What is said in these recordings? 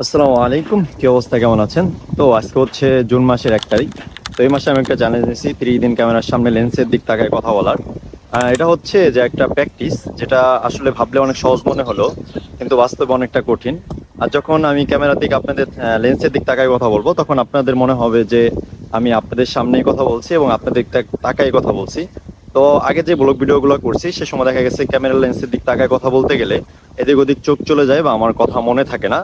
আসসালামু আলাইকুম, কি অবস্থা, কেমন আছেন? তো আজকে হচ্ছে জুন মাসের 1 তারিখ। তো এই মাসে আমি একটা চ্যালেঞ্জ নিয়েছি 3 দিন ক্যামেরার সামনে লেন্সের দিক তাকায় কথা বলার। এটা হচ্ছে যে একটা প্র্যাকটিস, যেটা আসলে ভাবলে অনেক সহজ মনে হলো কিন্তু বাস্তবে অনেকটা কঠিন। আর যখন আমি ক্যামেরার দিক আপনাদের লেন্সের দিক তাকায় কথা বলবো, তখন আপনাদের মনে হবে যে আমি আপনাদের সামনেই কথা বলছি এবং আপনাদের তাকায় কথা বলছি। তো আগে যে ব্লগ ভিডিওগুলো করছি সে সময় দেখা গেছে ক্যামেরার লেন্সের দিক তাকায় কথা বলতে গেলে এদিক ওদিক চোখ চলে যায় বা আমার কথা মনে থাকে না।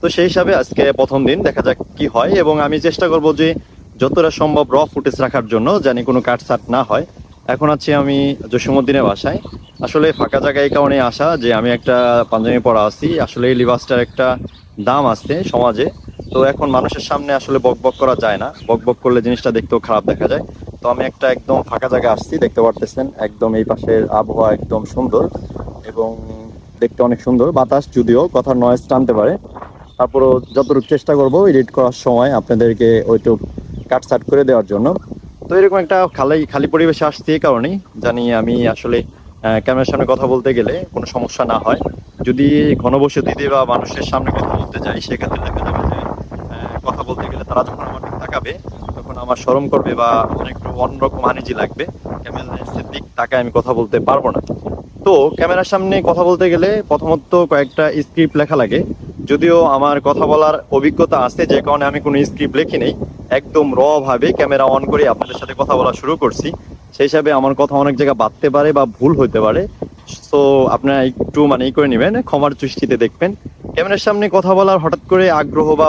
তো সেই হিসাবে আজকে প্রথম দিন, দেখা যাক কি হয়, এবং আমি চেষ্টা করব যে যতটা সম্ভব র ফুটেজ রাখার জন্য, জানি কোনো কাটছাট না হয়। এখন আছি আমি জসীমউদ্দিনের বাসায়। আসলে ফাঁকা জায়গায় এই কারণে আসা যে আমি একটা পাঞ্জাবি পরা আছি, আসলে এই লিবাসটার একটা দাম আছে সমাজে। তো এখন মানুষের সামনে আসলে বক বক করা যায় না, বক বক করলে জিনিসটা দেখতেও খারাপ দেখা যায়। তো আমি একটা একদম ফাঁকা জায়গায় আসছি, দেখতে পারতেছেন একদম এই পাশের আবহাওয়া একদম সুন্দর এবং দেখতে অনেক সুন্দর। বাতাস যদিও কথার নয়েজ টানতে পারে, তারপরও যতটুকু চেষ্টা করব এডিট করার সময় আপনাদেরকে ওইটুক কাটছাট করে দেওয়ার জন্য। তো এরকম একটা খালি খালি পরিবেশে আসছি এই কারণেই, জানি আমি আসলে ক্যামেরার সামনে কথা বলতে গেলে কোনো সমস্যা না হয়। যদি ঘনবসতিতে বা মানুষের সামনে কথা বলতে যাই, সেক্ষেত্রে দেখা যাবে যে কথা বলতে গেলে তারা যখন আমার দিক তাকাবে তখন আমার শরম করবে বা অনেক অন্যরকম আনিজি লাগবে। ক্যামেরার দিক তাকায় আমি কথা বলতে পারবো না। তো ক্যামেরার সামনে কথা বলতে গেলে প্রথমত কয়েকটা স্ক্রিপ্ট লেখা লাগে। যদিও আমার কথা বলার অভিজ্ঞতা আছে, যে কারণে আমি কোনো স্ক্রিপ্ট লিখি নেই, একদম র ভাবে ক্যামেরা অন করে আপনাদের সাথে কথা বলা শুরু করছি। সেই হিসাবে আমার কথা অনেক জায়গায় বাড়তে পারে বা ভুল হতে পারে। সো আপনারা একটু ই করে নেবেন, ক্ষমার দৃষ্টিতে দেখবেন। ক্যামেরার সামনে কথা বলার হঠাৎ করে আগ্রহ বা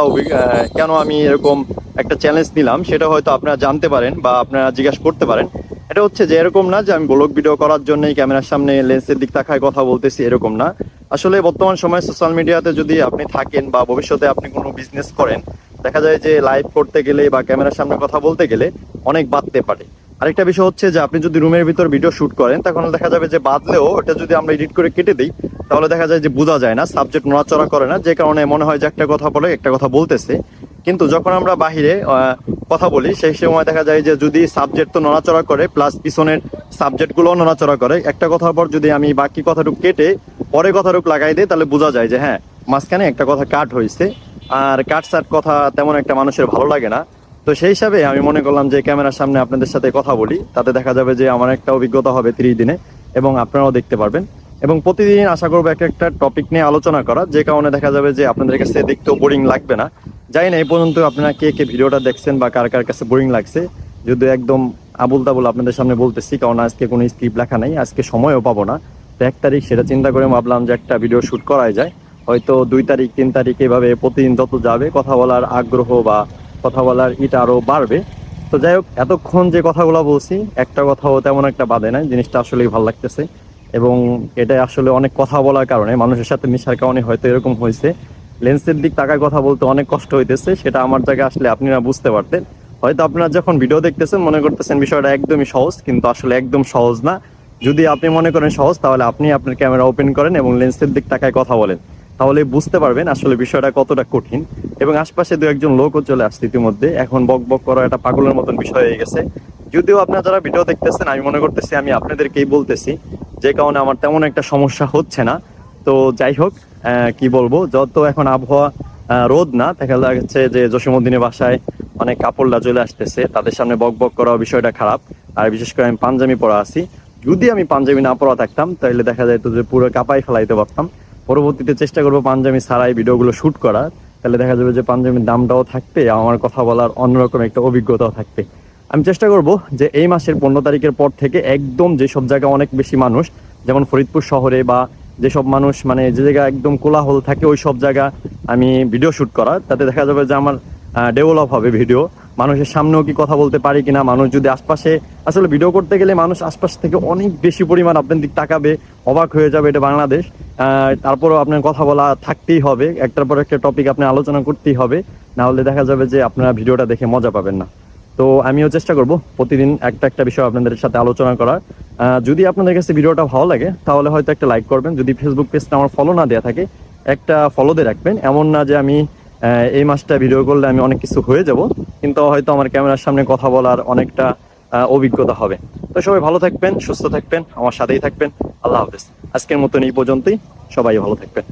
কেন আমি এরকম একটা চ্যালেঞ্জ নিলাম, সেটা হয়তো আপনারা জানতে পারেন বা আপনারা জিজ্ঞাসা করতে পারেন। এটা হচ্ছে যে এরকম না যে আমি ব্লগ ভিডিও করার জন্যই ক্যামেরার সামনে লেন্সের দিক তাকায় কথা বলতেছি, এরকম না। আসলে বর্তমান সময়ে সোশ্যাল মিডিয়াতে যদি আপনি থাকেন বা ভবিষ্যতে আপনি কোনো বিজনেস করেন, দেখা যায় যে লাইভ করতে গেলে বা ক্যামেরার সামনে কথা বলতে গেলে অনেক বাড়তে পারে। আরেকটা বিষয় হচ্ছে যে আপনি যদি রুমের ভিতর ভিডিও শুট করেন, তখন দেখা যাবে যে বাদলেও ওটা যদি আমরা এডিট করে কেটে দিই, তাহলে দেখা যায় যে বোঝা যায় না, সাবজেক্ট নড়াচড়া করে না, যে কারণে মনে হয় যে একটা কথা বলে একটা কথা বলতেছে। কিন্তু যখন আমরা বাহিরে কথা বলি, সেই সময় দেখা যায় যে যদি সাবজেক্ট তো নড়াচড়া করে, প্লাস পিছনের সাবজেক্টগুলো নড়াচড়া করে, একটা কথার পর যদি আমি বাকি কথাটুকু কেটে পরে কথাটুকু লাগাই দিই, তাহলে বোঝা যায় যে হ্যাঁ, মাঝখানে একটা কথা কাট হয়েছে। আর কাট সাট কথা তেমন একটা মানুষের ভালো লাগে না। তো সেই হিসাবে আমি মনে করলাম যে ক্যামেরার সামনে আপনাদের সাথে কথা বলি, তাতে দেখা যাবে যে আমার একটা অভিজ্ঞতা হবে 30 দিনে, এবং আপনারাও দেখতে পারবেন। এবং প্রতিদিন আশা করবো একটা একটা টপিক নিয়ে আলোচনা করা, যে কারণে দেখা যাবে যে আপনাদের কাছে দেখতেও বোরিং লাগবে না। জানি না এই পর্যন্ত আপনারা কে কে ভিডিওটা দেখছেন বা কার কার কাছে বোরিং লাগছে। যদি একদম আবুল তাবুল আপনাদের সামনে বলতেছি, কারণ আজকে কোনো স্ক্রিপ্ট লেখা নাই, আজকে সময়ও পাবো না। তো 1 তারিখ সেটা চিন্তা করে ভাবলাম যে একটা ভিডিও শ্যুট করাই যায়। হয়তো 2 তারিখ 3 তারিখ এভাবে প্রতিদিন যত যাবে কথা বলার আগ্রহ বা কথা বলার ইটা আরও বাড়বে। তো যাই হোক, এতক্ষণ যে কথাগুলো বলছি একটা কথাও তেমন একটা বাদে নাই, জিনিসটা আসলেই ভালো লাগতেছে। এবং এটা আসলে অনেক কথা বলার কারণে, মানুষের সাথে মিশার কারণে হয়তো এরকম হয়েছে। লেন্সের দিক তাকায় কথা বলতে অনেক কষ্ট হইতেছে, সেটা আমার জায়গায় আসলে আপনারা বুঝতে পারতেন। হয়তো আপনারা যখন ভিডিও দেখতেছেন মনে করতেছেন বিষয়টা একদমই সহজ, কিন্তু আসলে একদম সহজ না। যদি আপনি মনে করেন সহজ, তাহলে আপনি আপনার ক্যামেরা ওপেন করেন এবং লেন্সের দিক তাকায় কথা বলেন, তাহলে বুঝতে পারবেন আসলে বিষয়টা কতটা কঠিন। এবং আশপাশে দু একজন লোকও চলে আসছে ইতিমধ্যে, এখন বক বক করা একটা পাগলের মতন বিষয় হয়ে গেছে। যদিও আপনারা যারা ভিডিও দেখতেছেন, আমি মনে করতেছি আমি আপনাদেরকেই বলতেছি, যে কারণে আমার তেমন একটা সমস্যা হচ্ছে না। তো যাই হোক, কি বলবো, যত এখন আবহাওয়া রোদ না, দেখা যাচ্ছে যে জসীমউদ্দিনের বাসায় অনেক কাপড়রা চলে আসতেছে, তাদের সামনে বক বক করা বিষয়টা খারাপ। আর বিশেষ করে আমি পাঞ্জাবি পরা আছি, যদি আমি পাঞ্জাবি না পরা থাকতাম তাহলে দেখা যেত যে পুরো কাপাই ফেলাইতে পারতাম। পরবর্তীতে চেষ্টা করবো পাঞ্জাবি ছাড়াই ভিডিওগুলো শ্যুট করার, তাহলে দেখা যাবে যে পাঞ্জাবির দামটাও থাকবে, আমার কথা বলার অন্যরকম একটা অভিজ্ঞতাও থাকবে। আমি চেষ্টা করব যে এই মাসের 15 তারিখের পর থেকে একদম যেসব জায়গায় অনেক বেশি মানুষ, যেমন ফরিদপুর শহরে বা যেসব মানুষ যে জায়গা একদম কোলাহল থাকে, ওই সব জায়গা আমি ভিডিও শ্যুট করা, তাতে দেখা যাবে যে আমার ডেভেলপ হবে ভিডিও। মানুষের সামনেও কি কথা বলতে পারি কিনা, মানুষ যদি আশপাশে, আসলে ভিডিও করতে গেলে মানুষ আশপাশ থেকে অনেক বেশি পরিমাণ আপনার দিক তাকাবে, অবাক হয়ে যাবে, এটা বাংলাদেশ। তারপরেও আপনার কথা বলা থাকতেই হবে, একটার পর একটা টপিক আপনি আলোচনা করতেই হবে, না হলে দেখা যাবে যে আপনারা ভিডিওটা দেখে মজা পাবেন না। তো আমিও চেষ্টা করব প্রতিদিন একটা একটা বিষয় আপনাদের সাথে আলোচনা করার। যদি আপনাদের কাছে ভিডিওটা ভালো লাগে তাহলে হয়তো একটা লাইক করবেন, যদি ফেসবুক পেজটা আমার ফলো না দেওয়া থাকে একটা ফলো দিয়ে রাখবেন। এমন না যে আমি এই মাসটা ভিডিও করলে আমি অনেক কিছু হয়ে যাব, কিন্তু হয়তো আমার ক্যামেরার সামনে কথা বলার অনেকটা অভিজ্ঞতা হবে। তো সবাই ভালো থাকবেন, সুস্থ থাকবেন, আমার সাথেই থাকবেন। আল্লাহ হাফেজ। আজকের মতন এই পর্যন্তই, সবাই ভালো থাকবেন।